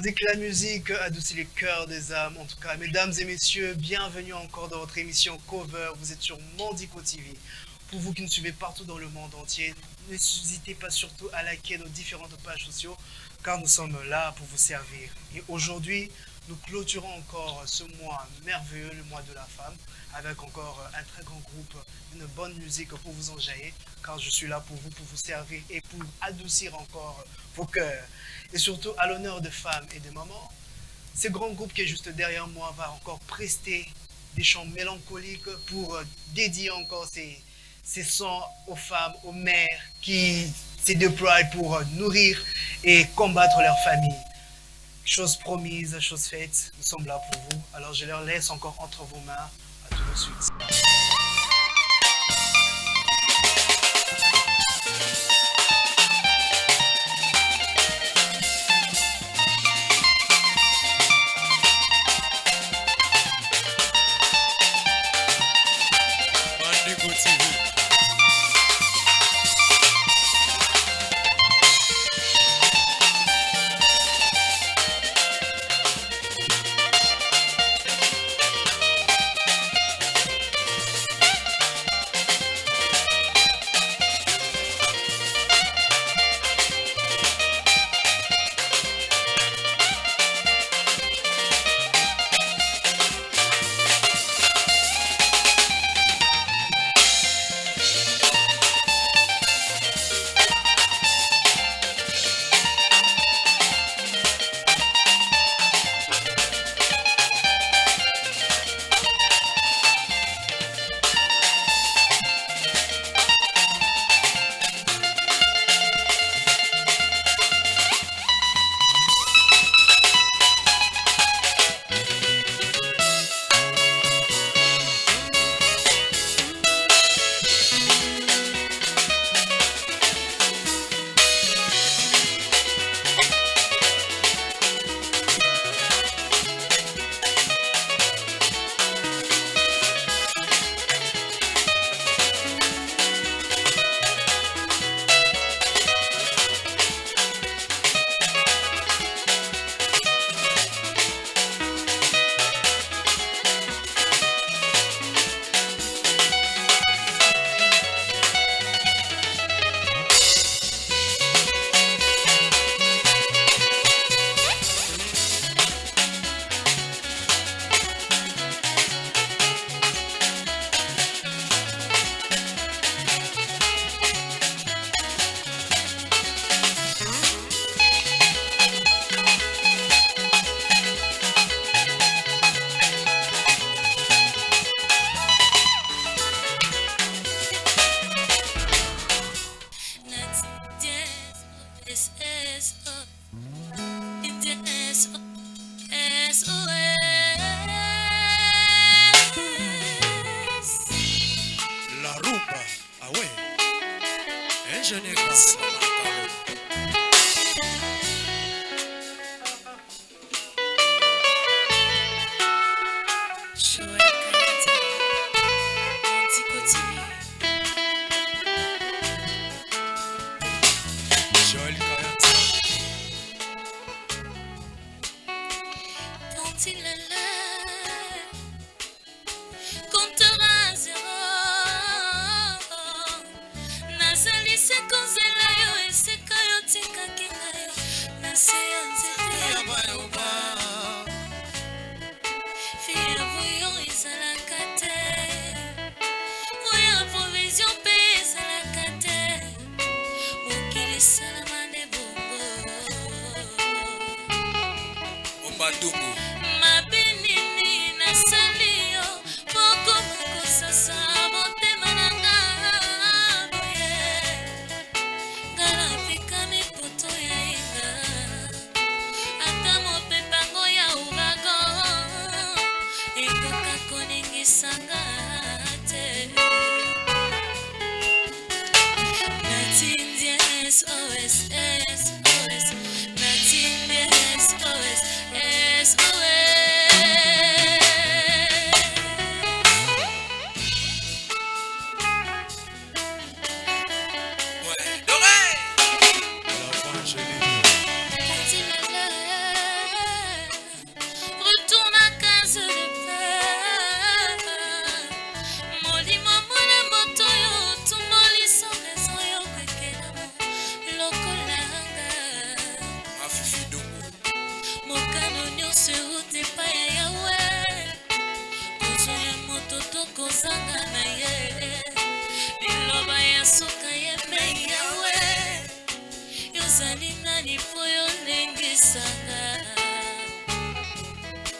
dit que la musique adoucit les cœurs des âmes. En tout cas, mesdames et messieurs, bienvenue encore dans votre émission Cover. Vous êtes sur Mandico TV. Pour vous qui nous suivez partout dans le monde entier, n'hésitez pas surtout à liker nos différentes pages sociales car nous sommes là pour vous servir. Et aujourd'hui, nous clôturons encore ce mois merveilleux, le mois de la femme, avec encore un très grand groupe, une bonne musique pour vous enjailler, car je suis là pour vous servir et pour adoucir encore vos cœurs. Et surtout à l'honneur de femmes et de mamans, ce grand groupe qui est juste derrière moi va encore prester des chants mélancoliques pour dédier encore ces sons aux femmes, aux mères qui se déploient pour nourrir et combattre leur famille. Chose promise, chose faite, nous sommes là pour vous. Alors je leur laisse encore entre vos mains. À tout de suite.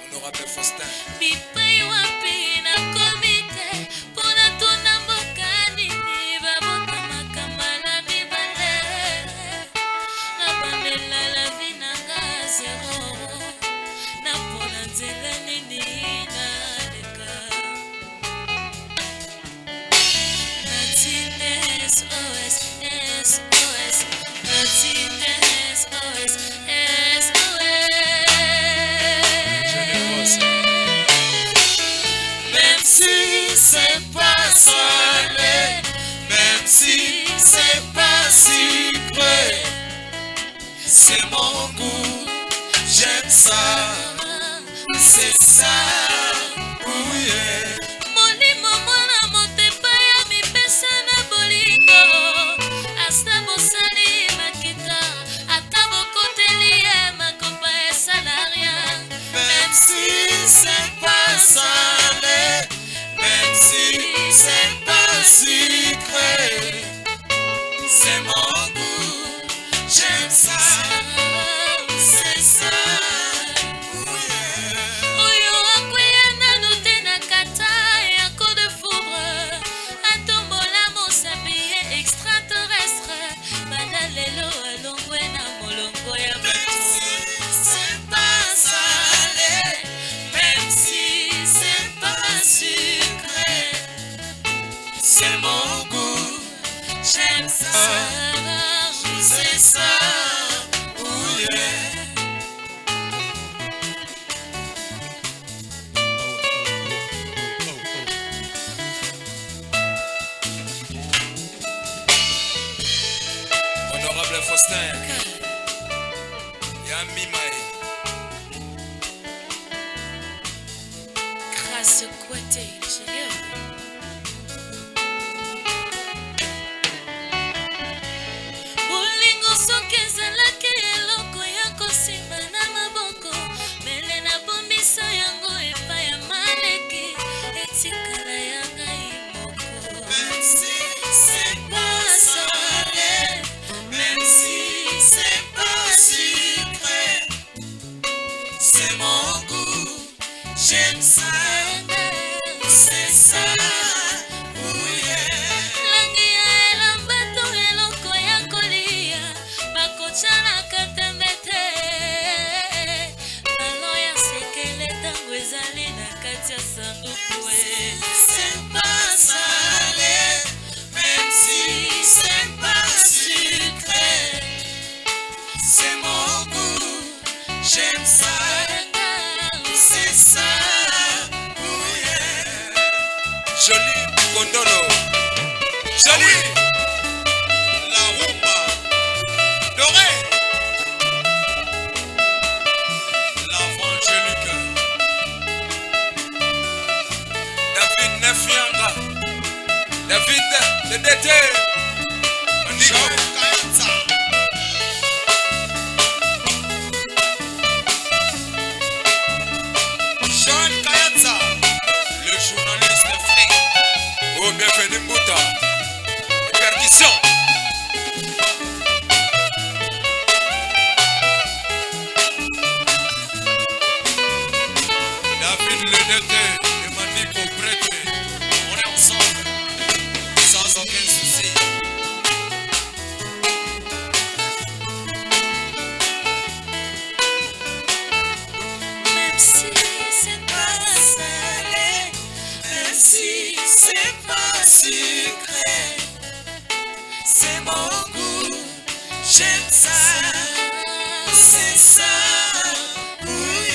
Honorable Faustin. C'est mon goût, j'aime ça, c'est ça, oui. Molimo mwana motepa ya mipesa na bolingo asta bosali makita ata bokoteli ye makopa esala rien. Même si c'est pas salé, même si c'est pas sucré, c'est mon goût, j'aime ça. C'est ça, oui. Oyo akwea nanu te na kata ya coup de foudre atombola mosapi ye extraterrestre banda lelo alongwe na molongo ya Même si c'est pas salé, même si c'est pas sucré, c'est mon goût, j'aime ça, c'est ça, oui. Honorable Faustin. Yami Mae. grâce kwete ingénieur. Bolingo soki ezalaki eloko ya kosimba na maboko mele na bombisa yango epai ya maleki etikala ya ngai moko. Même si c'est pas salé, même si c'est pas sucré, c'est mon goût, j'aime ça, c'est ça, oui. Langi ya elamba to eloko ya kolia bakotyanaka tembe te balo ya sekele ntango ezali na kati ya sanduku C'est pas salé, même si c'est pas sucré, c'est mon goût, j'aime ça, c'est ça, oui. Joli Kondolo. Joli. La rumba, Doré. l'avangélique, David Nefianga. David le DT. Jean Manigo. Kayatsa, Jean Kayatsa, Le journaliste Free. Oh, bienvenue Mbouta. Percussion. David le DT et Manico prêtre, on est ensemble, sans aucun souci. même si c'est pas Salé, même si c'est pas sucré, c'est mon goût, j'aime ça, c'est ça, oui.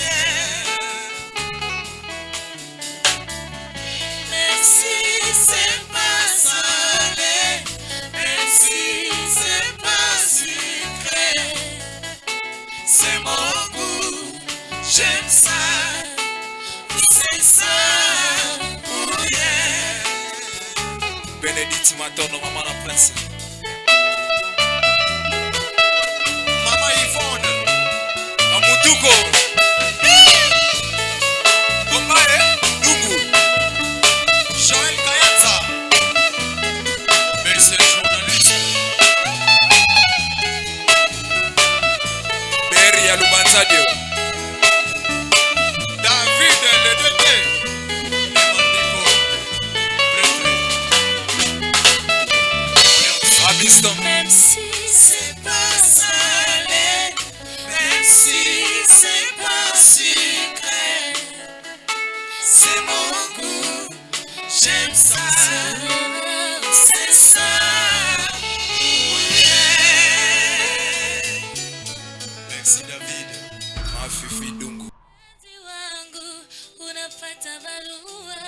Même si c'est pas salé, même si c'est pas sucré, c'est mon goût, j'aime ça, c'est ça, oui. Benedict Matono, Maman la Prince. Mama Yvonne, Amutuko. Omae. Lungu. Joël Kayatsa, mais c'est le journaliste. Sadio. David le Dété. Mandiko. Prêtre. Abiston. Même si c'est pas salé, même si c'est pas sucré, c'est mon goût, j'aime ça, c'est ça. Merci David. Mafifi Dungu. Mpenzi wangu unapata barua.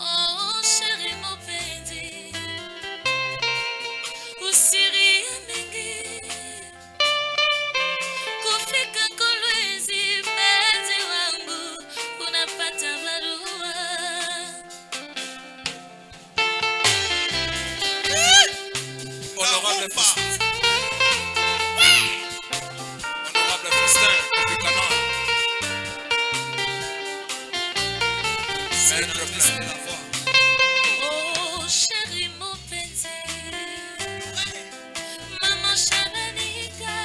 Oh chéri mpenzi, usirie mingi kufika Kolwezi. Mpenzi wangu unapata barua. Honorable Festin. Honorable Festin. Picana. Maître plein. La voix. Oh chéri mpenzi, mama Shananika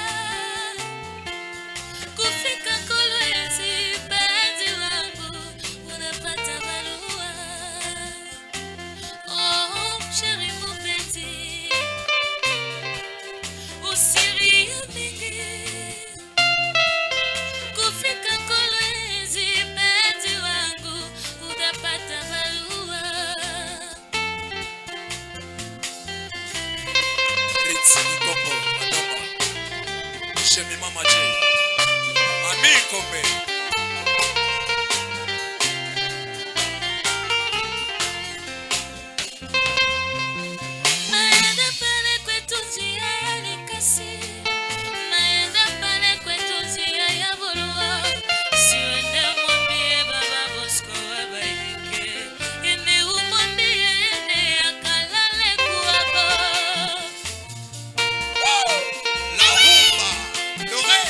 kufika Kolwezi. Mpenzi wangu unapata barua. Oh chéri mpenzi, usirie mingi kufika Kolwezi. Mpenzi wangu utapata barua. Ritsi Kombo. Adoba. Shemi Mama J. Mami Kombe. Naenda pale kwetu njia ya Likasi, naenda pale kwetu njia ya Bulwa. Siwende mwambie baba Bosco abaike, ende umwambie ende akalale kuwabo. La rumba. Doré.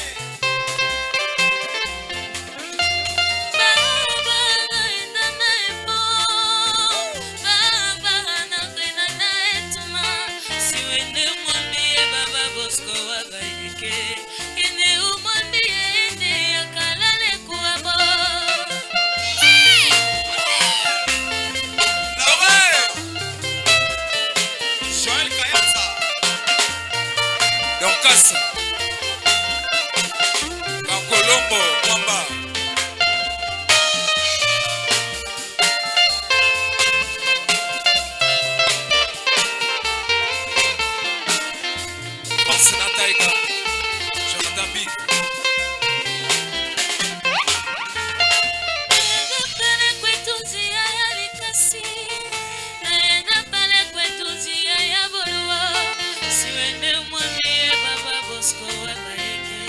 Baba naenda naye po, baba nakwenda naye tuma. Siwende mwambie baba Bosco abaike, ende umwambie ende akalale kuwabo. Doré. Joël Kayatsa. Donkas. Kakolombo. Mwamba. Pansina Taiga. Jonathan Big. Naenda pale kwetu njia ya Likasi, naenda pale kwetu njia ya Bulwa. Siwende mwambie baba Bosco abaike,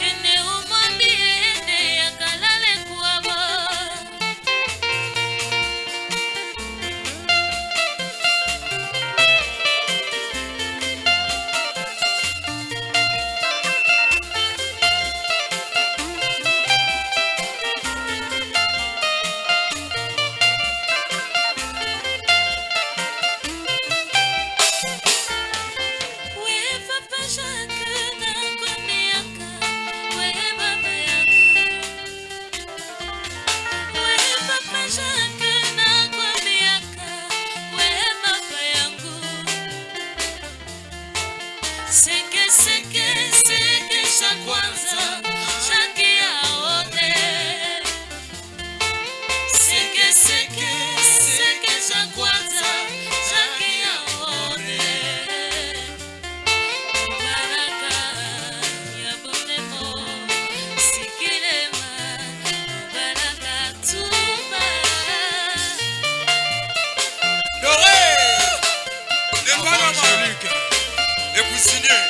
ende umwambie ende akalale kuwabo. We papa Jacques nakwambiaka, we baba yangu. We papa Jacques nakwambiaka, we baba yangu. Seke seke seke cha kwanza Jacques yaone. Seke seke seke cha kwanza Jacques yaone. Baraka ya bonemo sikilema, baraka tuba. Doré. Avant Angélique. Et vous signez.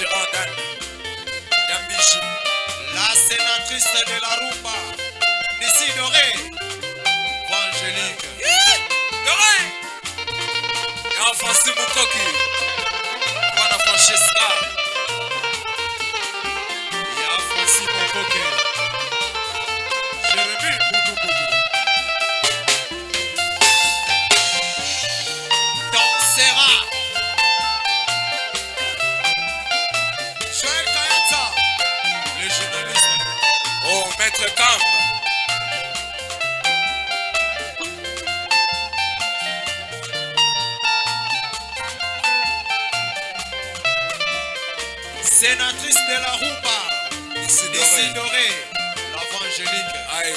Gérard Dan. Yambichi. La sénatrice de la rumba, Nissi Doré, Angélique. Doré. Et Francis Mukoki. Bwana Francesca. Ya Francis Mukoki. Jérémy Boudou Boudou. Dansera. Joël Kayatsa, le journaliste. Oh, Maître Cam. Sénatrice de la rumba, Nissi Nissi Doré. Doré, l'Evangélique. Aïe.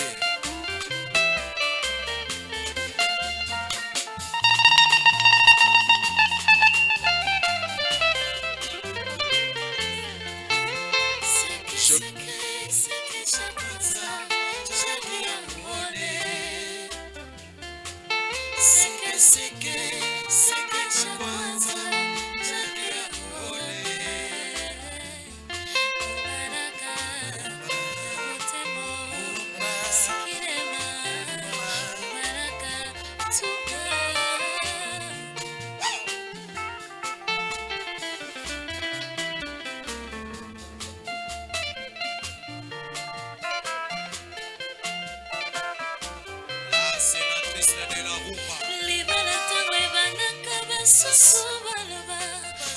La sénatrice de la rumba. libala ntango ebandaka basusu baloba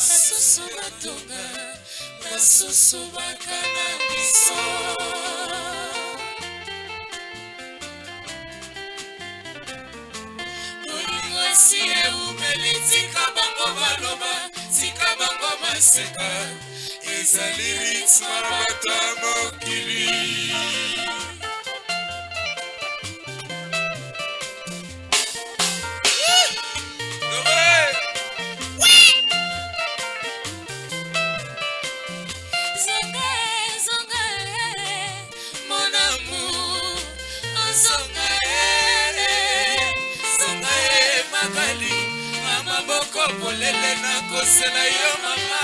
basusu batonga basusu bakana biso bolingo esi eumeli tika bango baloba tika bango baseka ezali ritme ya bato ya mokili. Zonga, zonga, mon amour, oh zonga, zonga, magali, mama boko polele na kosela yo mama,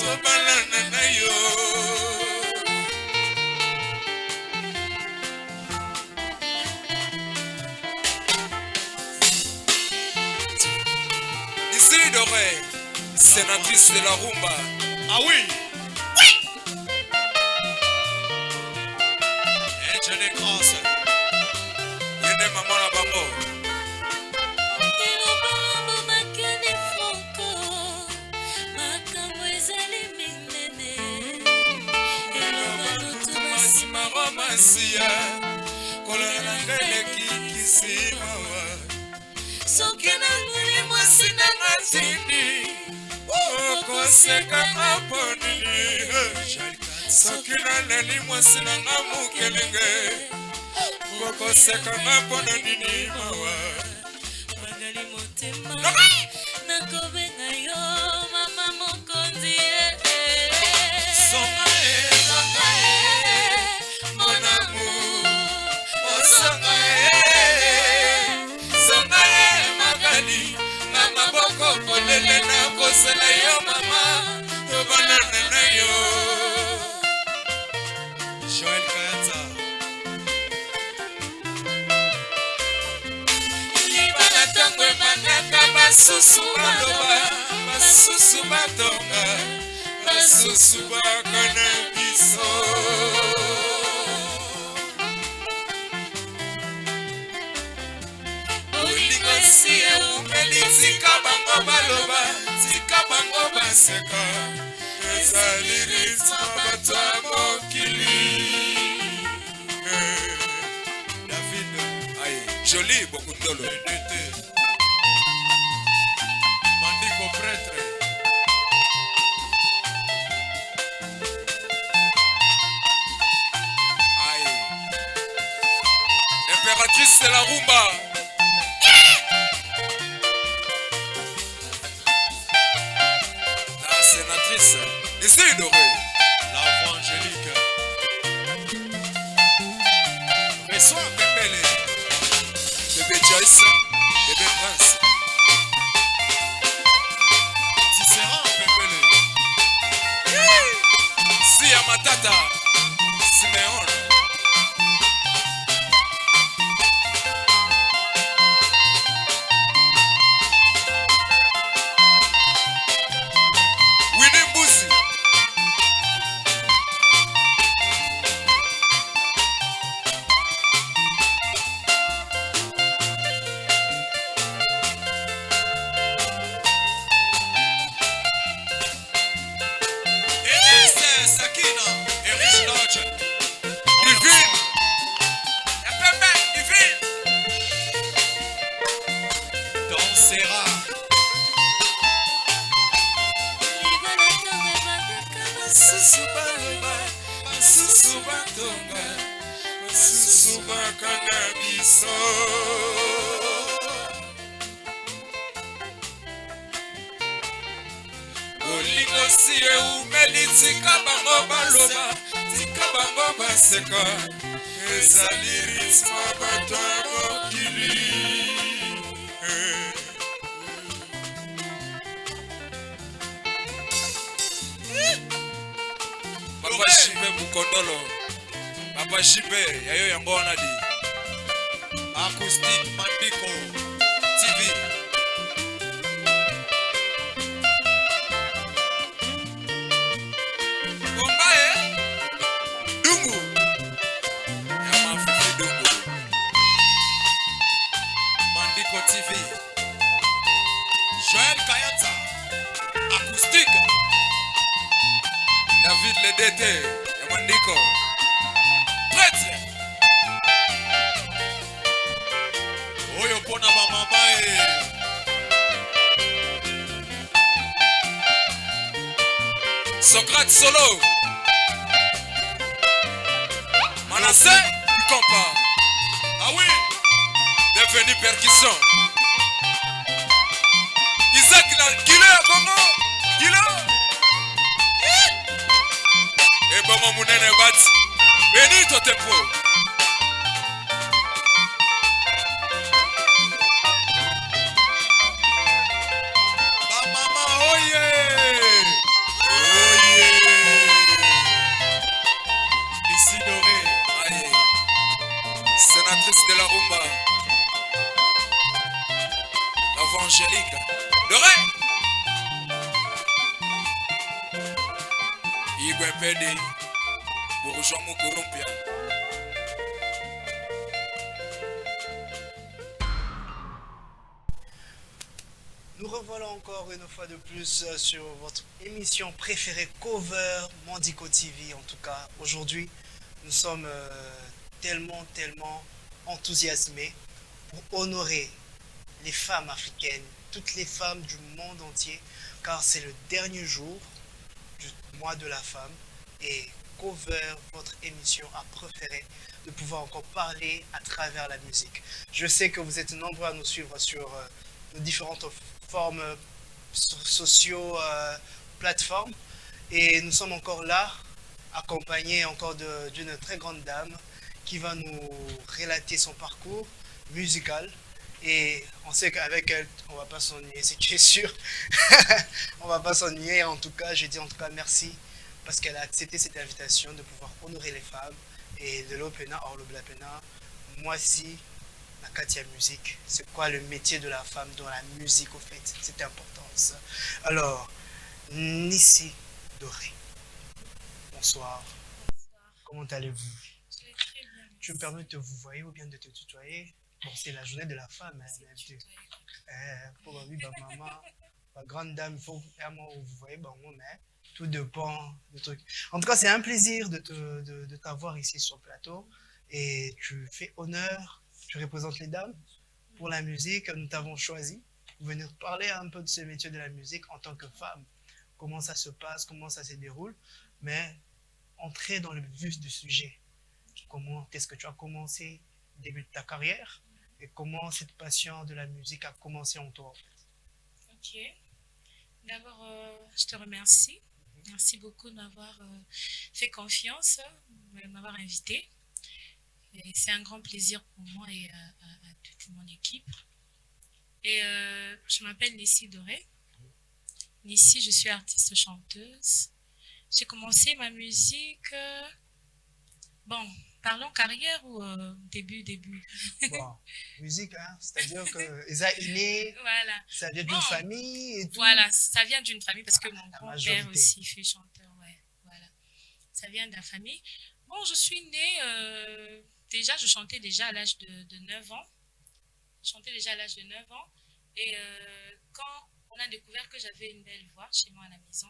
tobalana na yo. Nissi Doré. Sénatrice de la rumba. Ah oui. Et de grâce. Yende maman na bango. Elombalombo makeni franco, makambo ezali minene. Eloba lutu basima Masiya. Kolona na ngai leki kisimawa. soki nanguli mwasi nanga tindi Okosekanga mpo nini? Soki naleli mwasi nanga mokelenge. Okosekanga mpo na nini mawa? magali motema nakobenga yo mama mokonzi Zonga, zonga mon amour oh zonga Zonga magali. Mama boko polele na kosela yo mama. Tobanana na yo. Joël Kayatsa. libala ntango ebandaka basusu baloba basusu batonga basusu bakana biso. bolingo esi eumeli tika bango baloba tika bango baseka ezali ritme bato ya mokili. David. Aye, joli bokundolo. NDT. Mandiko prêtre. Aye. Impératrice de la rumba. La sénatrice Nissi Doré. L'Evangélique. Reçois Pembele. Bébé Joyce. Bébé Prince. Tisserand Pembele. Yeah. Matata, Simeon. Winnie Mbuzi. Elise Sakina, Erich Lodge. Yvine. Epembe, Yvine. Dansera. Masusu baleba, masusu batonga, masusu bakanga biso. Bolingo si eumeli tika bango baloba, tika bango baseka, ezali ritme bato ya mokili. Papa Shibe Mukondolo, Papa Shibe, yayo yango wana di. Acoustic Mandiko TV. Bombaye, Dungu, Yama Fifi Dungu. Mandiko TV. Joël Kayata, Acoustic. David Ledete, Yamandiko. Prêtre. Oyo pona mamabae. Socrate Solo. Manassé du compas. Ah oui. Devenu percussion. Isaac Kilo Bongo. Kilo. Et bon mon munene bat. Benito Tempo. Ba mama oye. Oye. Ici Doré. Aïe. Sénatrice de la rumba. Evangélique. Doré. Igwe Pede. Bourgeois Mokorompia. Nous revoilà encore une fois de plus sur votre émission préférée Cover Mandico TV. En tout cas, aujourd'hui, nous sommes tellement enthousiasmés pour honorer les femmes africaines, toutes les femmes du monde entier, car c'est le dernier jour du mois de la femme et Cover, votre émission, a préféré de pouvoir encore parler à travers la musique. Je sais que vous êtes nombreux à nous suivre sur nos différentes formes sociaux, plateformes, et nous sommes encore là, accompagnés encore d'une très grande dame qui va nous relater son parcours musical. Et on sait qu'avec elle, on ne va pas s'ennuyer, c'est qui est sûr. On ne va pas s'ennuyer. En tout cas, je dis en tout cas merci parce qu'elle a accepté cette invitation de pouvoir honorer les femmes. Et de l'Opena, hors l'Opena, moi aussi, la Katia Musique, c'est quoi le métier de la femme dans la musique au fait, c'est important ça. Alors, Nissi Doré, bonsoir. Bonsoir. Comment allez-vous? Je vais très bien. Tu me permets de te vous voyer ou bien de te tutoyer? Bon, c'est la journée de la femme. Pour oui, bah, maman, bah, grande dame, il faut vraiment vous voyez, bah, mais tout dépend du truc. En tout cas, c'est un plaisir de t'avoir ici sur le plateau. Et tu fais honneur, tu représentes les dames pour la musique. Nous t'avons choisi pour venir parler un peu de ce métier de la musique en tant que femme. Comment ça se passe, comment ça se déroule. Mais entrer dans le vif du sujet. Comment est-ce que tu as commencé, début de ta carrière, et comment cette passion de la musique a commencé en toi en fait. Ok. D'abord, je te remercie. Merci beaucoup de m'avoir fait confiance, de m'avoir invité. C'est un grand plaisir pour moi et à toute mon équipe. Et je m'appelle Nissi Doré. Nissi, je suis artiste chanteuse. J'ai commencé ma musique. Bon, parlons carrière ou début. Bon, musique, hein, c'est-à-dire que ça est inné, Voilà. ça vient d'une Bon, famille et tout. voilà, ça vient d'une famille parce que mon La grand-père majorité. aussi fut chanteur, ouais, voilà. Ça vient de la famille. Bon, je suis née, déjà, je chantais déjà à l'âge de 9 ans. Je chantais déjà à l'âge de 9 ans. Et quand on a découvert que j'avais une belle voix chez moi à la maison,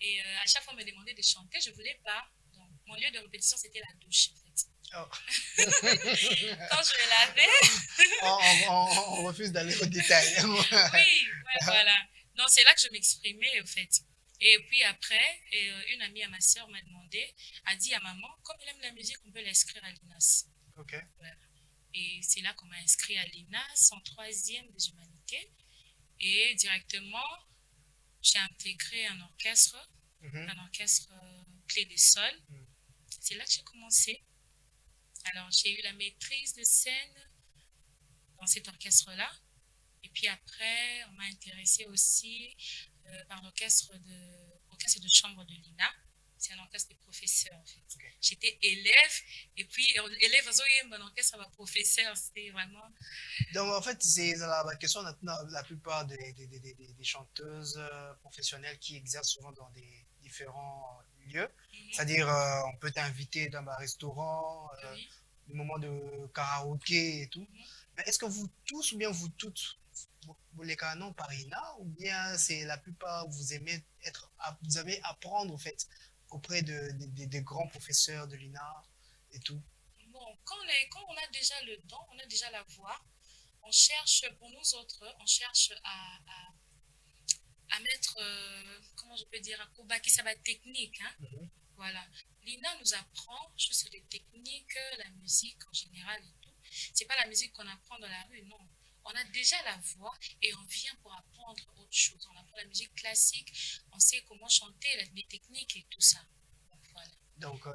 et à chaque fois on me demandait de chanter, je ne voulais pas. Donc, mon lieu de répétition, c'était la douche, en fait. Oh. Quand je me lavais, On refuse d'aller au détail. oui, ouais, voilà. Non, c'est là que je m'exprimais, en fait. Et puis après, une amie à ma soeur m'a demandé, a dit à maman, comme elle aime la musique, on peut l'inscrire à l'INAS. Ok. Voilà. Et c'est là qu'on m'a inscrit à l'INAS en 3e des humanités. Et directement, j'ai intégré un orchestre, Clé des Sols. C'est là que j'ai commencé. Alors, j'ai eu la maîtrise de scène dans cet orchestre-là. Et puis après, on m'a intéressée aussi par l'orchestre de chambre de l'INA. C'est un orchestre de professeurs, en fait. Okay. J'étais élève, et puis élève, mon orchestre, ma professeur, c'était vraiment... Donc, en fait, c'est la question maintenant, la plupart des chanteuses professionnelles qui exercent souvent dans des différents lieux. C'est-à-dire, on peut t'inviter dans un restaurant, des moments de karaoké et tout. Mais est-ce que vous tous, ou bien vous toutes, vous les canons par INA, ou bien c'est la plupart, vous aimez vous avez apprendre, en fait, auprès des grands professeurs de l'INA et tout? Bon, quand on a déjà le don, on a déjà la voix, on cherche, pour nous autres, on cherche à mettre, comment je peux dire, à coubaquer sa technique. Hein? Voilà. L'INA nous apprend juste les techniques, la musique en général et tout. C'est pas la musique qu'on apprend dans la rue, non. On a déjà la voix et on vient pour apprendre autre chose. On apprend la musique classique, on sait comment chanter, les techniques et tout ça. Donc, voilà. Donc,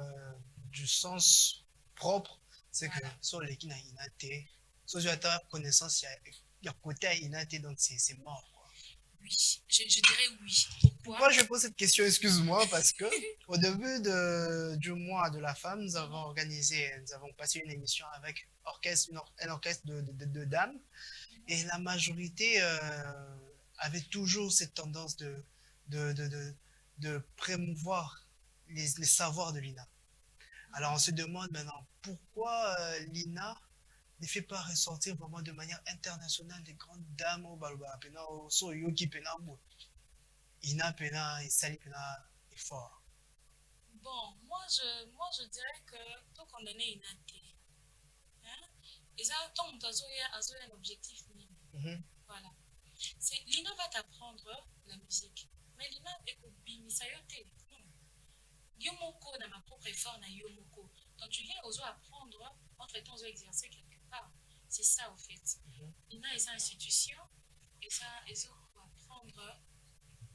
du sens propre, c'est que sur les qui n'a inaté, sur ta connaissance, il y a côté inaté, donc c'est mort. Quoi. Oui, je dirais oui. Pourquoi je pose cette question? Excuse-moi, parce que au début du mois de la femme, nous avons passé une émission avec un orchestre de dames, et la majorité avait toujours cette tendance de promouvoir les savoirs de l'INA. Alors on se demande maintenant pourquoi l'INA ne fait pas ressortir vraiment de manière internationale des grandes dames au Baluba, au Soyoki, INA, et Sali, est fort. Bon, moi je dirais que tout condamné INA. Et ça, tant que tu as un objectif minimum. Voilà. L'INA va t'apprendre la musique. Mais l'INA est comme Bimisayote. Yomoko dans ma propre effort na Yomoko. Donc tu viens aux apprendre, entre-temps aux exercer quelque part. C'est ça au fait. L'INA est une institution et ça, ils ont apprendre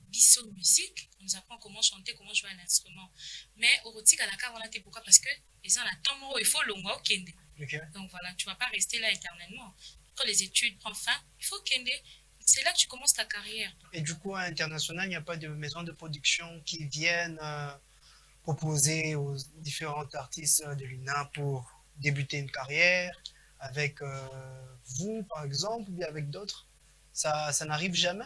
biso musique, on nous apprend comment chanter, comment jouer un instrument. Mais au rotique à la cave, on a été pourquoi? Parce que les gens attendent, il faut l'ongo au kende. Donc voilà, tu ne vas pas rester là éternellement. Quand les études prennent fin, il faut kende. C'est là que tu commences ta carrière. Et du coup, à l'international, il n'y a pas de maisons de production qui viennent proposer aux différents artistes de l'INA pour débuter une carrière avec vous, par exemple, ou bien avec d'autres? Ça n'arrive jamais?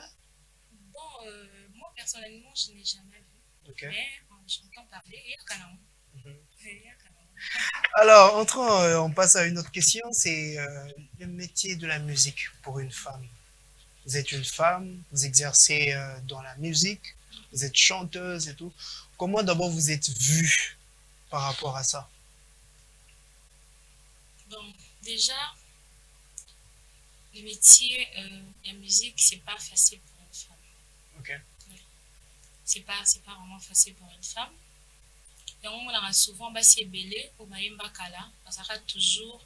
Bon, moi, personnellement, je n'ai jamais vu. Mais j'entends parler, et il y a Canaan. Alors, on passe à une autre question, c'est le métier de la musique pour une femme. Vous êtes une femme, vous exercez dans la musique, vous êtes chanteuse et tout. Comment d'abord vous êtes vue par rapport à ça? Bon, déjà, le métier, la musique, c'est pas facile pour une femme. Ok. C'est pas vraiment facile pour une femme. Et on a souvent basi belé pour maïmba kala, parce qu'il y a toujours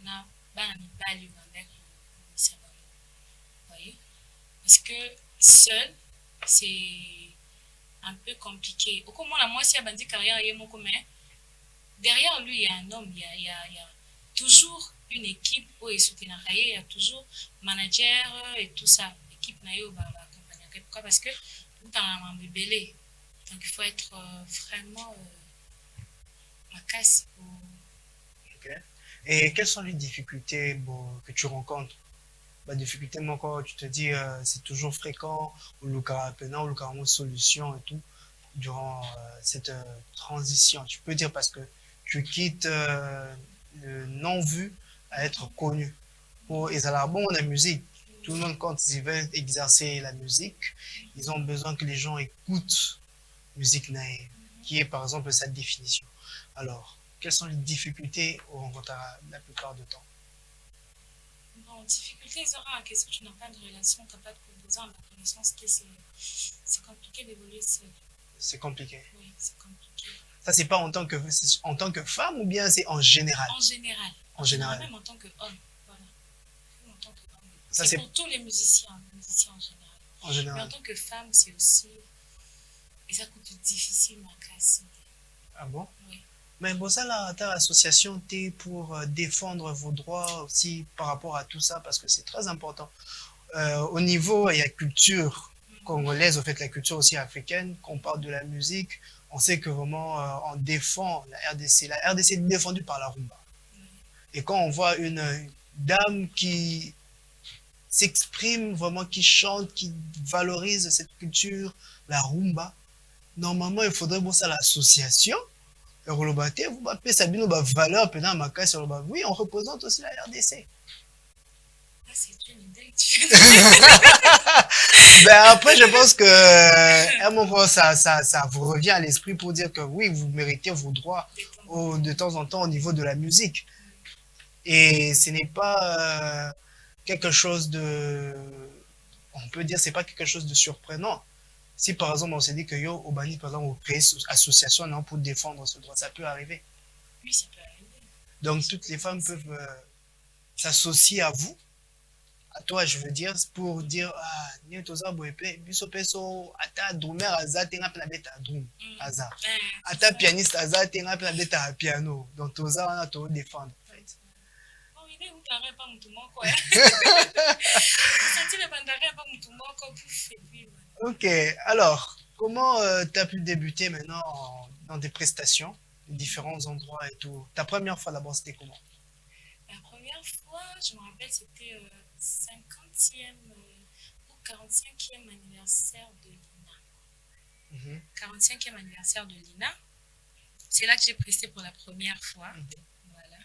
na bana mibali ou mec vous voyez? Parce que seul, c'est un peu compliqué. Au comment la moitié a bandi carrière et mon commun. Derrière lui, il y a un homme, il y a toujours une équipe où il soutient, il y a toujours manager et tout ça. L'équipe n'a eu pas accompagné. Pourquoi? Parce que tout le temps, on a belé. Donc il faut être vraiment à casse pour... Ok. Et quelles sont les difficultés bon, que tu rencontres? Bah, difficulté, moi, quand tu te dis, c'est toujours fréquent, ou le cas maintenant, ou le cas de solution et tout, durant cette transition. Tu peux dire parce que tu quittes le non-vu à être connu. Pour les bon, la musique, tout le monde, quand ils veulent exercer la musique, ils ont besoin que les gens écoutent musique naïve, qui est par exemple sa définition. Alors, quelles sont les difficultés qu'on rencontre la plupart du temps? Bon, difficulté, ils auront la question, tu n'as pas de relation, tu n'as pas de composant, la connaissance, c'est compliqué d'évoluer seul. C'est compliqué. Oui, c'est compliqué. Ça, c'est pas en tant que femme ou bien c'est en général? En général. En général. Même en tant qu'homme. Voilà. Même en tant qu'homme. Ça, C'est pour tous les musiciens en général. en Mais général. en tant que femme, c'est aussi. Et ça coûte difficile, ma casse. Ah bon? Oui. Mais bon, ça, là, ta association, t'es pour défendre vos droits aussi par rapport à tout ça, parce que c'est très important. Au niveau, il y a culture congolaise, en fait, la culture aussi africaine, qu'on parle de la musique, on sait que vraiment, on défend la RDC. La RDC est défendue par la rumba. Et quand on voit une dame qui s'exprime vraiment, qui chante, qui valorise cette culture, la rumba, normalement, il faudrait bon ça l'association. Le Rolobate, vous appelez ça bien valeur, pendant ma casse, oui, on représente aussi la RDC. Ah, c'est une idée que tu Ben après, je pense que à un moment, ça vous revient à l'esprit pour dire que oui, vous méritez vos droits de temps en temps au niveau de la musique. Et ce n'est pas quelque chose de... On peut dire c'est pas quelque chose de surprenant. Si par exemple on s'est dit que yo, au Bani, par exemple, on crée une association non, pour défendre ce droit, ça peut arriver. Oui, ça peut arriver. Donc toutes les femmes peuvent s'associer à vous, à toi je veux dire, pour dire ah, ni toza boepe, biso peso ata drummer aza tenga pe na beta drum aza. Ata pianiste aza tenga pe na beta piano. Donc toza wana to défendre en fait. Oh, il est où t'arrêtes pas mon tout mon quoi? Senti le bandaré pas mon tout mon quoi pour faire vivre. Ok, alors comment tu as pu débuter maintenant dans des prestations, différents endroits et tout? Ta première fois d'abord c'était comment? La première fois, je me rappelle, c'était 50e ou 45e anniversaire de Lina. Mhm. 45e anniversaire de Lina. C'est là que j'ai presté pour la première fois. Voilà.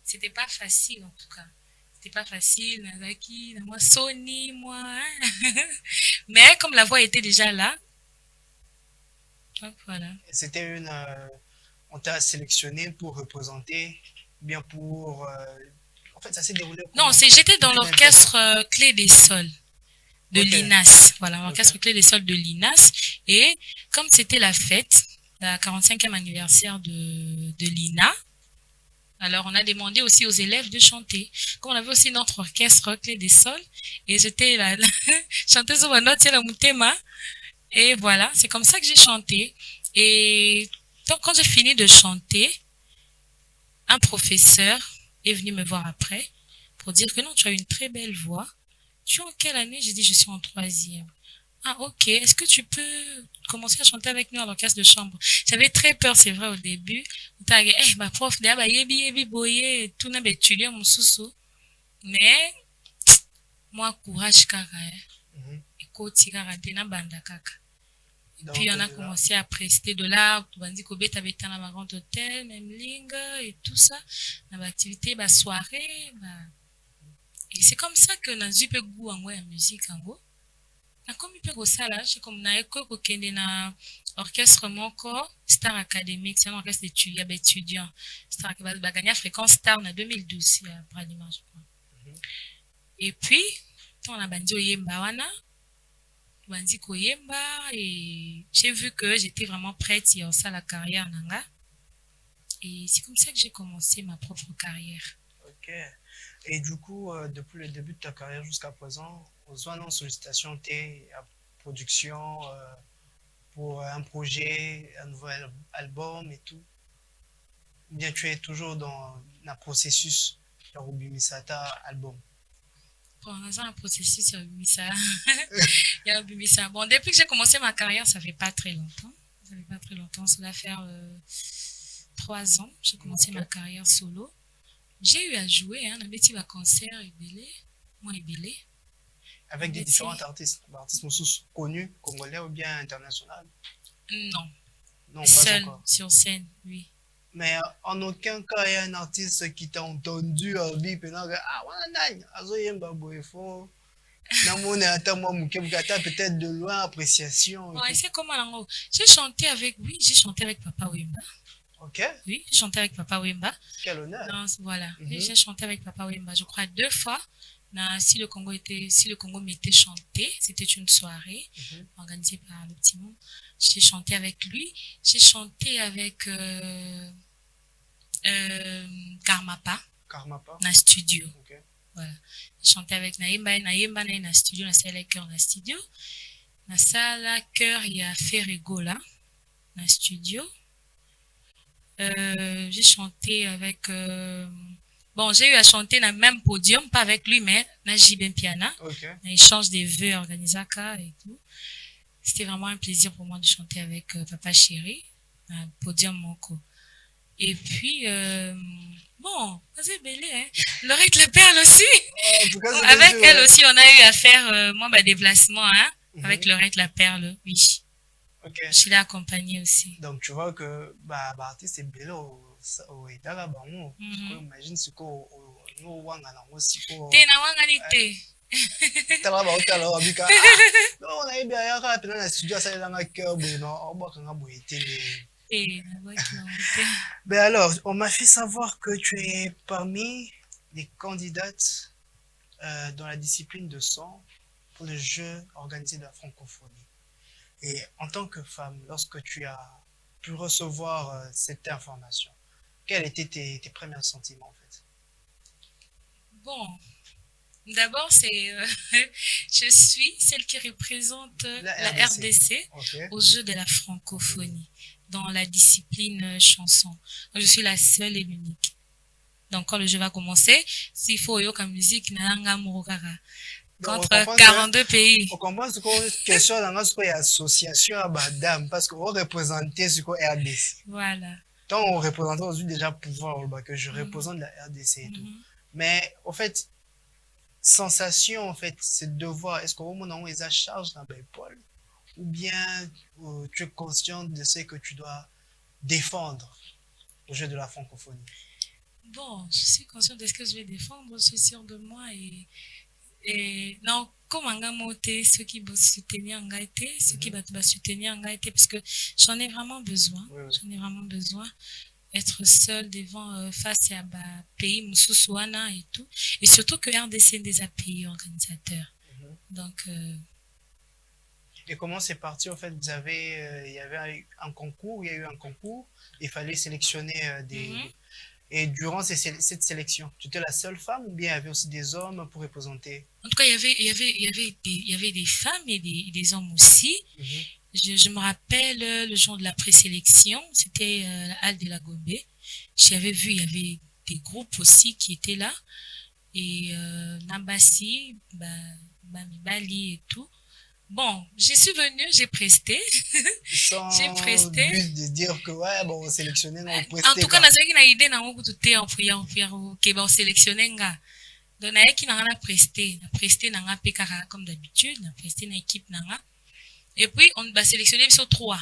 C'était pas facile en tout cas. C'était pas facile. Nazaki, moi Sony, moi. Hein. Mais comme la voix était déjà là. Donc voilà. C'était une... on t'a sélectionné pour représenter, bien pour... en fait, ça s'est déroulé Non, comment? j'étais dans l'orchestre Clé des Sols de Ok. l'INAS. Voilà, l'orchestre Clé des Sols de l'INAS. Et comme c'était la fête, la 45e anniversaire de l'INA, alors on a demandé aussi aux élèves de chanter. Comme on avait aussi notre orchestre Clé des Sols, et j'étais la chanteuse au note, c'est la Moutema. Et voilà, c'est comme ça que j'ai chanté. Et donc, quand j'ai fini de chanter, un professeur est venu me voir après pour dire que non, tu as une très belle voix. Tu es en quelle année? J'ai dit, je suis en 3e. Ah, ok. Est-ce que tu peux commencer à chanter avec nous à l'orchestre de chambre? J'avais très peur, c'est vrai, au début. Ma prof, yebi boye, tout n'a pas étudié mon sous. Mais, moi, courage, kaka, Mhm. écoute, kaka, tena banda, kaka. Donc, Puis on a de là, commencé à prester de là, tubandi kobeta beta na ma grand hôtel, même linga et tout ça, na ba activité, ba soirée, ba. Et c'est comme ça que na zui pe goût en la musique en gros. Na comme pe ko sala, j'ai comme na eko ko kende na orchestre moko Star Academic, c'est un orchestre d'étudiants. Star ba gagné fréquence Star en 2012 à Bralima, je crois. Et puis, on a bandi oyemba wana. Bandi koyemba et j'ai vu que j'étais vraiment prête à ça la carrière nanga et c'est comme ça que j'ai commencé ma propre carrière. ok. Et du coup, depuis le début de ta carrière jusqu'à présent, on se voit en sollicitation, t'es à production pour un projet, un nouvel album et tout. Ou bien tu es toujours dans un processus de Rubimisata album. Pour l'instant, un processus sur Bimisa. Il y a Bimisa. Bon, depuis que j'ai commencé ma carrière, ça fait pas très longtemps. Ça fait pas très longtemps. Ça va faire 3 ans. J'ai commencé ma carrière solo. J'ai eu à jouer, hein, dans des petits concerts et belé. Moi et belé. Avec des différents artistes, artistes connus, congolais ou bien internationaux? Non. Non, pas Seul, encore. sur scène, oui. Mais en aucun cas, il y a un artiste qui t'a entendu en bip et ah, ouais, azo yemba boyfo. Peut-être de loin, appréciation. Bon, et c'est comment là? J'ai chanté avec, oui, j'ai chanté avec Papa Wemba. Ok. Oui, j'ai chanté avec Papa Wemba. Quel honneur. Non, voilà. J'ai chanté avec Papa Wemba, je crois 2 fois. Si le Congo m'était chanté, c'était une soirée organisée par le petit monde. J'ai chanté avec lui. J'ai chanté avec Karmapa. Karmapa. Dans le studio. Ok. Voilà. J'ai chanté avec Naïmba dans le studio, dans la salle cœur dans le studio. Dans la salle cœur, il y a Ferrego là, dans le studio. J'ai chanté avec bon, j'ai eu à chanter dans le même podium, pas avec lui, mais dans Jibin Piana. Ok. Dans l'échange des vœux organisaka et tout. C'était vraiment un plaisir pour moi de chanter avec Papa Chéri, dans le podium Moko. Et puis, bon, c'est belé, hein. Laurette La Perle aussi. En tout cas, avec elle aussi, on a eu à faire, moi, déplacement, hein, avec Laurette La Perle, oui. Ok. Je l'ai accompagnée aussi. Donc, tu vois que, artiste est belé au Itala, imagine ce qu'on nous wanga na aussi pour. T'es na wanga ni te. Tala ba otala obika. Non, na ibi ayaka pena na studio ça là na cœur bon, on boit quand boye télé. Ben alors, on m'a fait savoir que tu es parmi les candidates dans la discipline de son pour le jeu organisé de la francophonie. Et en tant que femme, lorsque tu as pu recevoir cette information, quels étaient tes premiers sentiments en fait? Bon, d'abord, c'est je suis celle qui représente la RDC au jeu de la francophonie, dans la discipline chanson. Je suis la seule et l'unique. Donc, quand le jeu va commencer, s'il faut yoka musique, nanga murugara. Contre 42 pays. On comprend ce qu'on question dans ce qu'on association à Badam, parce qu'on représentait ce qu'on RDC. Voilà. Donc, on représentait aujourd'hui déjà pouvoir, que je représente la RDC et tout. Mais, en fait, sensation, en fait, c'est de voir, est-ce qu'au moment où ils charge dans l'épaule, ou bien tu es conscient de ce que tu dois défendre au jeu de la francophonie? Bon, je suis consciente de ce que je vais défendre, je suis sûre de moi et non, comme un moté, ceux qui vont soutenir en gaieté, ceux qui vont soutenir en gaieté, parce que j'en ai vraiment besoin, j'en ai vraiment besoin. Être seul devant face à pays Moussouana et tout, et surtout que RDC est des pays organisateurs. Donc et comment c'est parti en fait? Vous avez il y avait un concours, il y a eu un concours, il fallait sélectionner des et durant cette sélection, tu étais la seule femme ou bien il y avait aussi des hommes pour représenter? En tout cas, il y avait des femmes et des hommes aussi. Je me rappelle le jour de la présélection, c'était la halle de la Gombe. J'avais vu, il y avait des groupes aussi qui étaient là. Et Nambasi, Mibali et tout. Bon, je suis venue, j'ai presté. J'ai presté. But de dire que ouais, bon, on sélectionnait, on presté. En tout cas, j'ai une idée dans mon côté en prière, que bon sélectionner nga. Donc na qui n'a presté n'a pekara comme d'habitude, na presté na équipe n'a. Et puis on va sélectionner sur 3.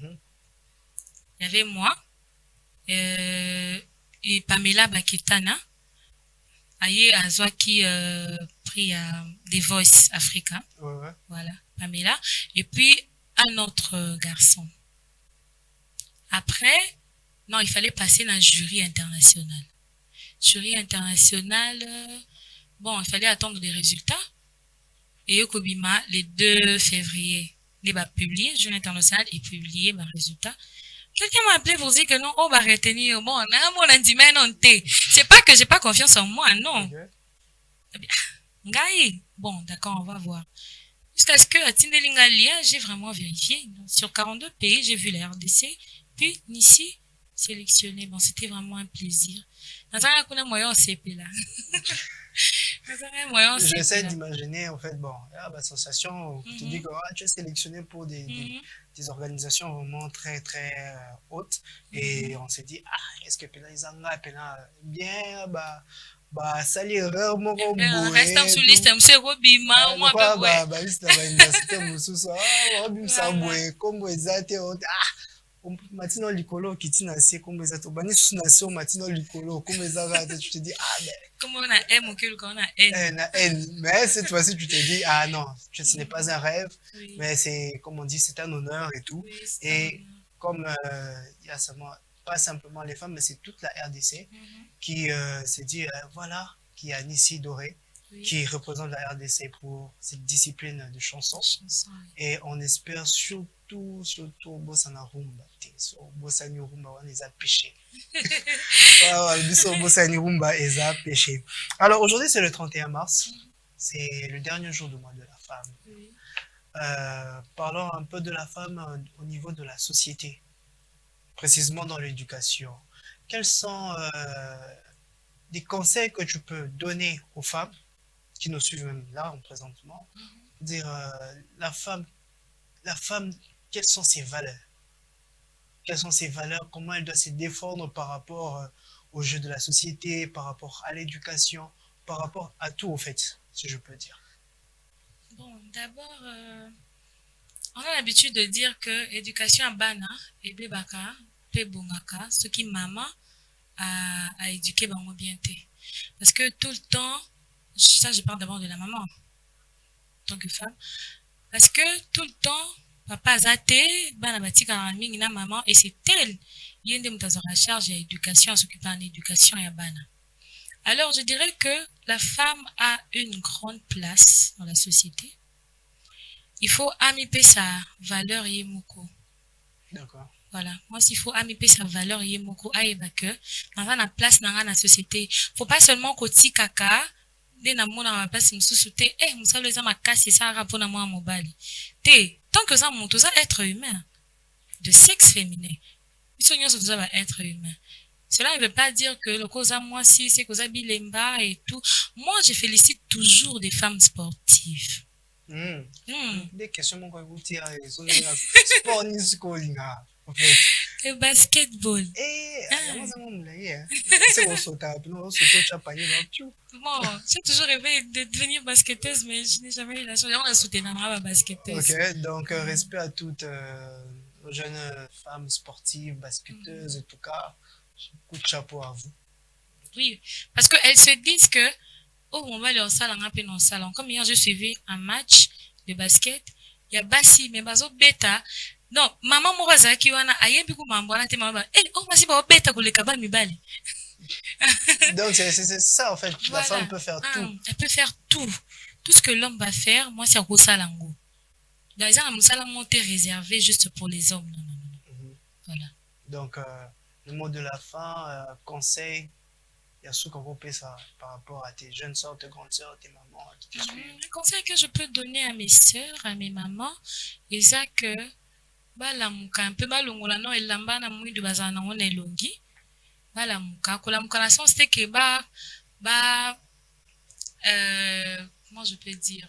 Il y avait moi et Pamela Baketana. Aïe Azwa qui pris des Voice Africa. Voilà, Pamela. Et puis un autre garçon. Après, non, il fallait passer dans le jury international. Jury international, bon, il fallait attendre les résultats. Et Yokobima, le 2 février, il va publier, jury international, et publier mes résultats. Quelqu'un m'a appelé pour dire que non, on va retenir, bon, c'est pas que j'ai pas confiance en moi, non. Bon, d'accord, on va voir. Jusqu'à ce que à Tindelingalia, j'ai vraiment vérifié. Donc, sur 42 pays, j'ai vu la RDC, puis ici, sélectionné. Bon, c'était vraiment un plaisir. J'essaie d'imaginer, en fait, bon, la sensation, tu dis que tu es sélectionné pour des des organisations vraiment très, très hautes. Et on s'est dit, ah, est-ce que Pena Izanga, Pena, bien, bah, sali erreur, moko Restant sur boé, liste, monsieur Robima, moi, bah, liste de l'université, mosusu, ah, Robim boé, comme ezate, ah, Matino Licolo qui tient assez comme ezate, bani sous nation, Matino Licolo, comme ezate, tu te dis, ah, ben, comme on a M ou qu'on a N. Mais cette fois-ci, tu te dis, ah non, ce n'est pas un rêve, Oui. mais c'est, comme on dit, c'est un honneur et tout. Oui, c'est Et comme il y a seulement, pas simplement les femmes, mais c'est toute la RDC qui s'est dit, voilà, qui a Nissi Doré, Oui. qui représente la RDC pour cette discipline de chansons. Chanson, oui. Et on espère surtout, Bossana Rumba. Bossani Rumba, on les a pêchés. Bossani Rumba, ils a pêché. Alors aujourd'hui, c'est le 31 mars. C'est le dernier jour du mois de la femme. Oui. Parlons un peu de la femme au niveau de la société, précisément dans l'éducation. Quels sont des conseils que tu peux donner aux femmes qui nous suivent même là présentement? Dire la femme, quelles sont ses valeurs? Quelles sont ses valeurs? Comment elle doit se défendre par rapport au jeu de la société, par rapport à l'éducation, par rapport à tout, au fait, si je peux dire. Bon, d'abord, on a l'habitude de dire que éducation à bana et bebaka, pe bongaka, ce qui maman a éduqué bango bien té. Parce que tout le temps, ça je parle d'abord de la maman, en tant que femme, parce que tout le temps, papa zate, bana batika na mingi na maman, et c'est elle, yende mutazora charge à éducation, à s'occuper en éducation et à bana. Alors, je dirais que la femme a une grande place dans la société. Il faut amiper sa valeur yemoko. D'accord. Voilà. Moi, s'il faut amiper sa valeur yemoko, aïba que, dans la place dans la société, faut pas seulement koti kaka, dès na mona ma place msusute, moussa le zama casse ça rapport à moi mobile. Tant que ça monte, ça être humain, de sexe féminin. Ils sont être humain. Cela ne veut pas dire que le cause à moi si c'est cause à Bilemba et tout. Moi, je félicite toujours des femmes sportives. Des questions mon côté sport ni scolinga en fait. Et basketball. C'est au sauta, non sauto chapani là tout. Bon, j'ai toujours rêvé de devenir basketteuse, mais je n'ai jamais eu la chance. On a soutenu ma basketteuse. Ok, donc respect à toutes jeunes femmes sportives, basketteuses en tout cas. Coup de chapeau à vous. Oui, parce qu'elles se disent que, oh, on va aller en salle, on va aller en salle. Comme hier, j'ai suivi un match de basket. Il y a Bassi, mais Bazo Beta. Non, maman Moraza qui wana ayebi ku mambo na te maman. Oh, Bassi ba Beta ko le kabal mi bali. Donc c'est ça en fait. Voilà. La femme peut faire tout. Elle peut faire tout. Tout ce que l'homme va faire, moi c'est au salango. Dans les gens, ça monté réservé juste pour les hommes. Non. Voilà. Donc le mot de la fin, conseil, il y a ce qu'on peut ça par rapport à tes jeunes soeurs, tes grandes soeurs, tes mamans qui te suivent. Le conseil que je peux donner à mes soeurs, à mes mamans, c'est ça que balamuka un peu balongola no elamba na mwidu bazana ngona elongi balamuka kolamuka na sens c'est que comment je peux dire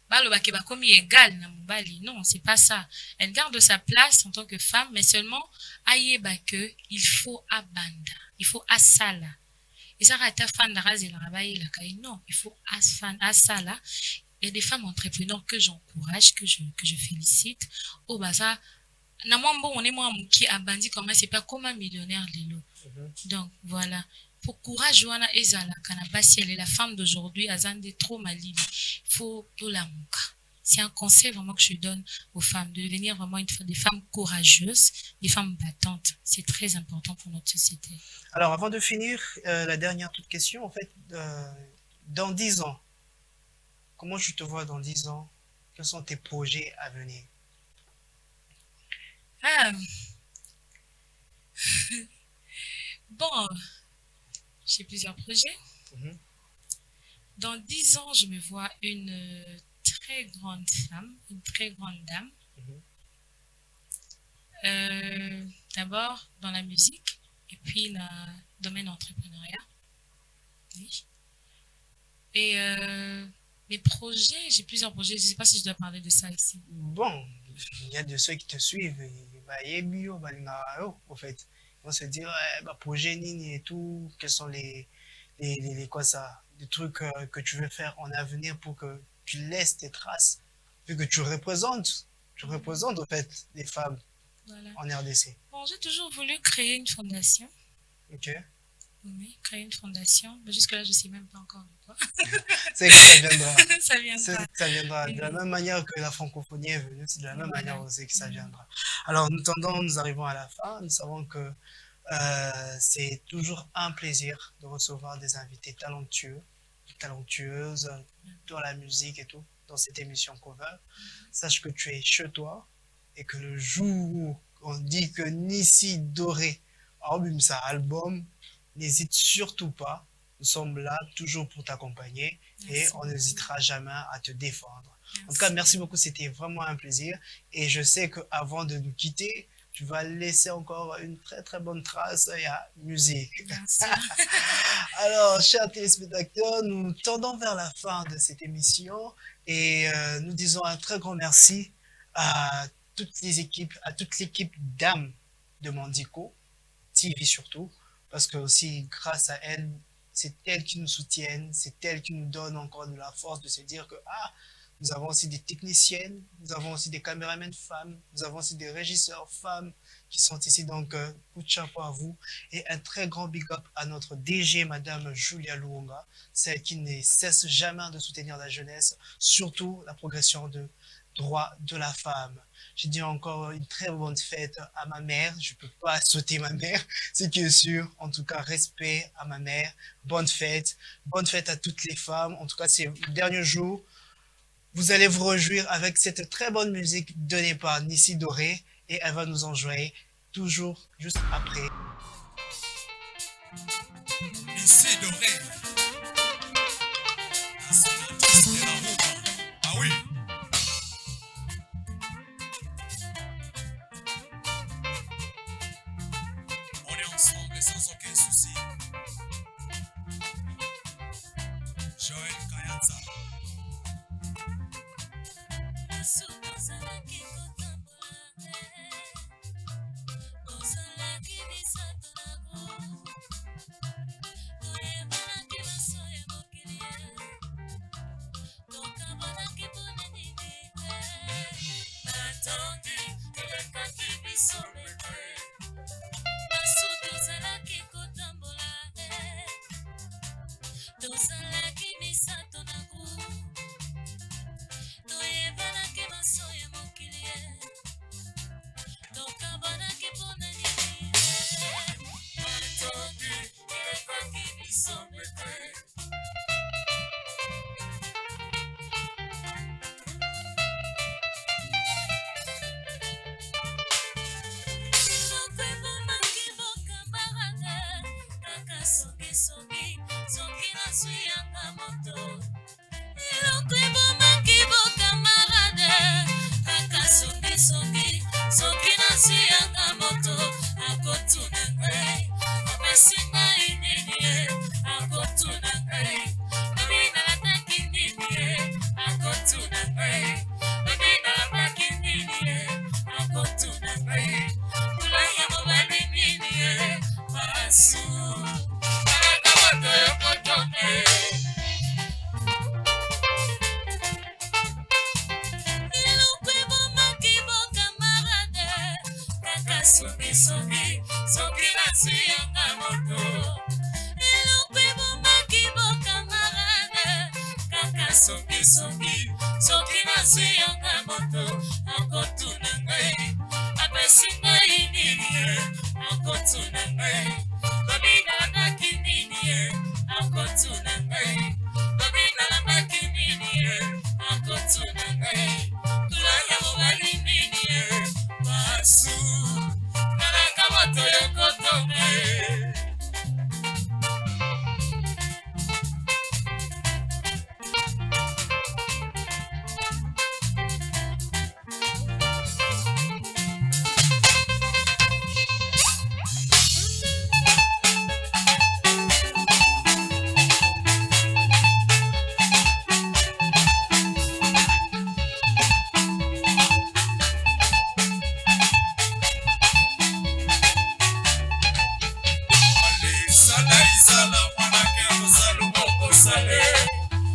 baloba ke bakomi égal na mobali. Non, c'est pas ça. Elle garde sa place en tant que femme, mais seulement ayeba que il faut abanda, il faut asala. Et ça rata fan de raser la rabaye la kai. Non, il faut asala. Il y a des femmes entrepreneurs que j'encourage, que je félicite. Oh bah ça, na moi bon on est moi qui abandi comment c'est pas comme un millionnaire lelo. Donc voilà. Pour courage wana ezala kana basi elle est la femme d'aujourd'hui azande trop malili. Faut tolamuka. C'est un conseil vraiment que je donne aux femmes de devenir vraiment des femmes courageuses, des femmes battantes. C'est très important pour notre société. Alors avant de finir, la dernière toute question en fait, dans 10 ans, comment tu te vois dans 10 ans? Quels sont tes projets à venir? Bon, j'ai plusieurs projets. Dans 10 ans, je me vois une très grande femme, une très grande dame. D'abord dans la musique et puis dans le domaine entrepreneuriat. Oui. Et mes projets, j'ai plusieurs projets, je ne sais pas si je dois parler de ça ici. Bon, il y a de ceux qui te suivent. Et, bah, et bio, bah, au fait. Ils vont se dire, ouais, bah, projet Nini et tout, quels sont quoi ça, des trucs que tu veux faire en avenir pour que tu laisses tes traces, vu que tu représentes en fait les femmes Voilà. en RDC. Bon, j'ai toujours voulu créer une fondation. Ok. Oui, créer une fondation. Mais jusque-là, je ne sais même pas encore de quoi. C'est que ça viendra. Ça viendra. Ça viendra. De la même manière que la francophonie est venue, c'est de la même manière aussi que ça viendra. Alors, nous arrivons à la fin. Nous savons que c'est toujours un plaisir de recevoir des invités talentueuses dans la musique et tout, dans cette émission Cover. Sache que tu es chez toi et que le jour où on dit que Nissi Doré allume sa album, n'hésite surtout pas. Nous sommes là toujours pour t'accompagner et on n'hésitera jamais à te défendre. En tout cas, merci beaucoup, c'était vraiment un plaisir. Et je sais qu'avant de nous quitter, tu vas laisser encore une très très bonne trace à musique. Alors, chers téléspectateurs, nous tendons vers la fin de cette émission et nous disons un très grand merci à toutes l'équipe d'âme de Mandico, TV surtout, parce que aussi grâce à elle, c'est elle qui nous soutiennent, c'est elle qui nous donne encore de la force de se dire que nous avons aussi des techniciennes, nous avons aussi des caméramans femmes, nous avons aussi des régisseurs femmes qui sont ici, donc coup de chapeau à vous. Et un très grand big up à notre DG, Madame Julia Luonga, celle qui ne cesse jamais de soutenir la jeunesse, surtout la progression de droits de la femme. J'ai dit encore une très bonne fête à ma mère. Je ne peux pas sauter ma mère, ce qui est sûr. En tout cas, respect à ma mère. Bonne fête. Bonne fête à toutes les femmes. En tout cas, c'est le dernier jour. Vous allez vous réjouir avec cette très bonne musique donnée par Nissi Doré. Et elle va nous en jouer toujours juste après. Nissi Doré. Ah oui. On est ensemble sans aucun souci. Joël Kayanza.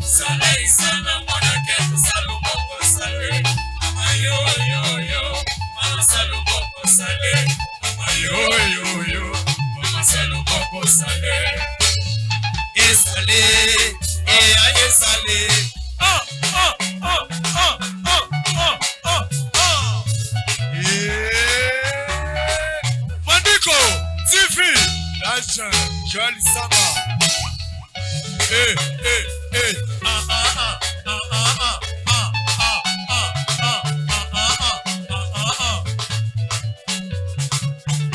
Sala isana mwanake salumoko sale. Mama yo yo yo, mama salumoko sale. Mama yo yo yo, mama salumoko sale. Esale, esale. Mandiko, TV, Dacha, Joali Sama.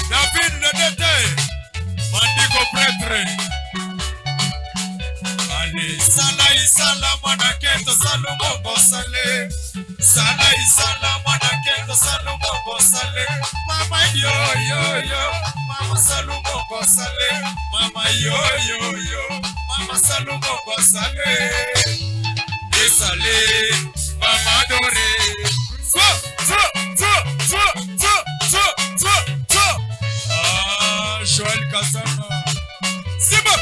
David Nedete, Mandiko Pretre. Ale, Sala isala mwanaketo salumoko sale. Sala isala mwanaketo salumoko sale. Mama yo yo yo, mama salumoko sale. Mama yo yo yo, mama salumoko sale. Esale, mama dore. Joel Kazama. Simba.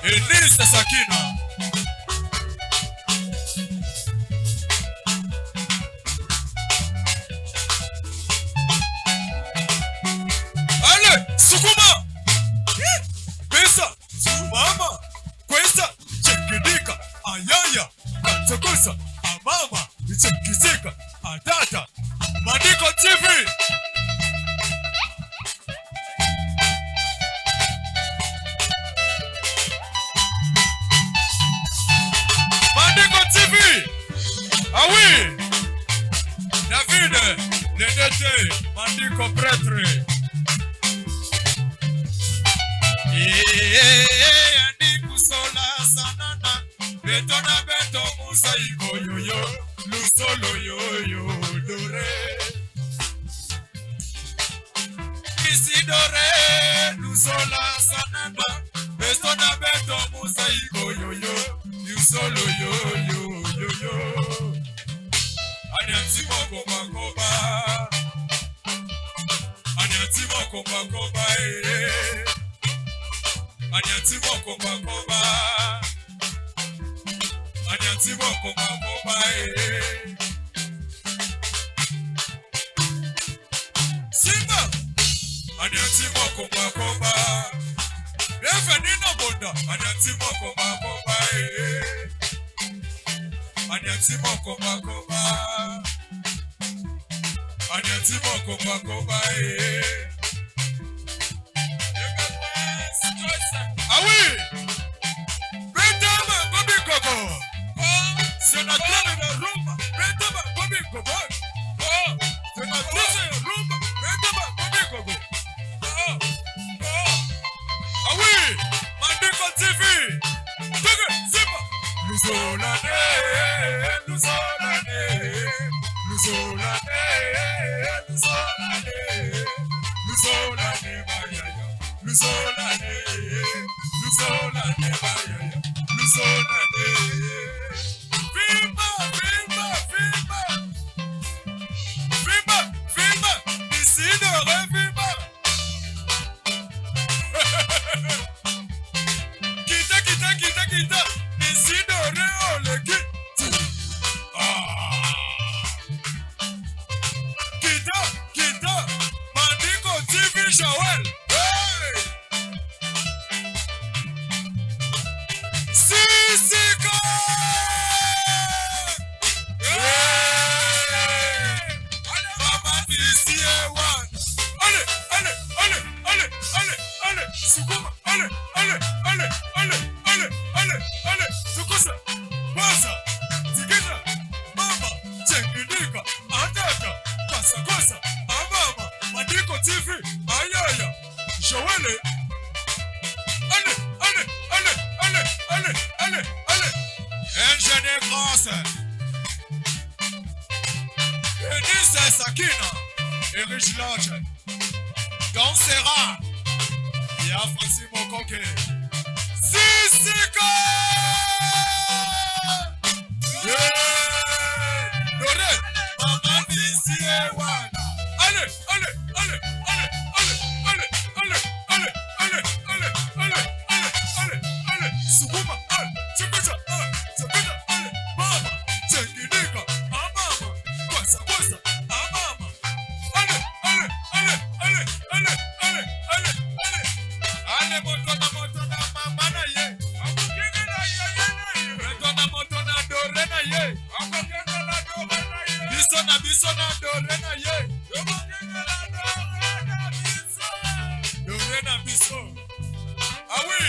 Elisa Sakina. Ale, sukuma. Pesa, sumama. Questa, chekidika. Ayaya, katsokosa. Amama, chekisika. Adada. Mandiko TV. TV. Ah oui. David, Nedete, Mandiko Pretre. Andiku sola sanana. Betona beto musaiko yoyo. Lusolo yoyo dore. Isidore, lusola sanana. Betona beto musaiko yoyo. Lusolo yoyo. Anyatimo koba koba ere. Anyatimo koba koba ere. Simba. Anyatimo koba. Revenino bonda. Anyatimo koba ere. Anyatimo koba. Anyatimo koba Ah oui! Brendama Bobby Gogo! Sénateur de Rumba! Brendama Bobby Gogo! Sénateur de Rumba! Brendama Bobby Gogo! Ah oui! Mandiko TV! Toge, Simba! Luzolane! Filma! Ici de Filma! Kita! Ici de Réole Kita! Mandiko TV Joel! Hey! Tukusa, Baza, Tigina, Mama, Chekidika, Adaka, Kosa, Amama, Madiko TV, Ayaya, Joelle. Allez. Ingénieur France. Eunice Sakina. Erich Lodge. Dansera. Y'a Francis Mokoke. Sisika. Dore. Maman d'ici et Wana. Allez. Sukuma. Chikuta. Allez. Mama. Chekidika. Amama. Kosa. Amama. Allez. Allez, motona, mama na ye. Akukenge na ye. Motona, dore na ye. Akukenge na dore na ye. Biso na dore na ye. Akukenge na biso. Dore na biso. Ah oui.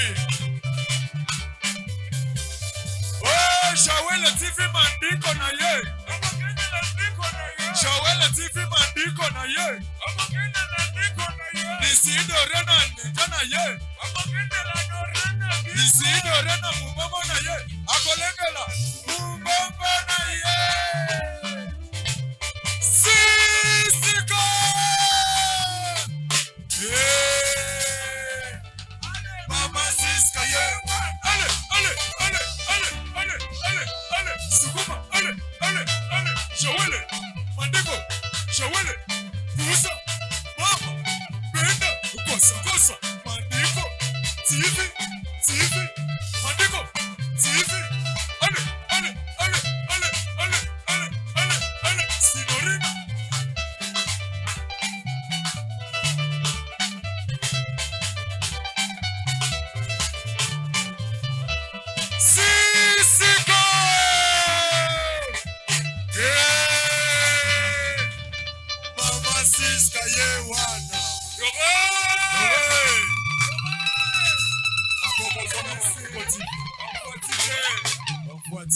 Oh, Joelle TV mandiko na ye. Akukenge na ndiko na ye. Joelle TV mandiko na ye. Akukenge na ndiko na ye. Disi dore na ndiko na ye. Dore na mubombo na ye. Akolengela mubombo na ye. Sisika. Mama Siska ye. Allez. Sukuma. Allez. Joelle. Mandiko. Joelle. Busa. Mama. Benda. Kosa. Mandiko. TV. Mandiko. TV. Allez. Signorina. Sisika. Mama Siska ye Wana. Envoie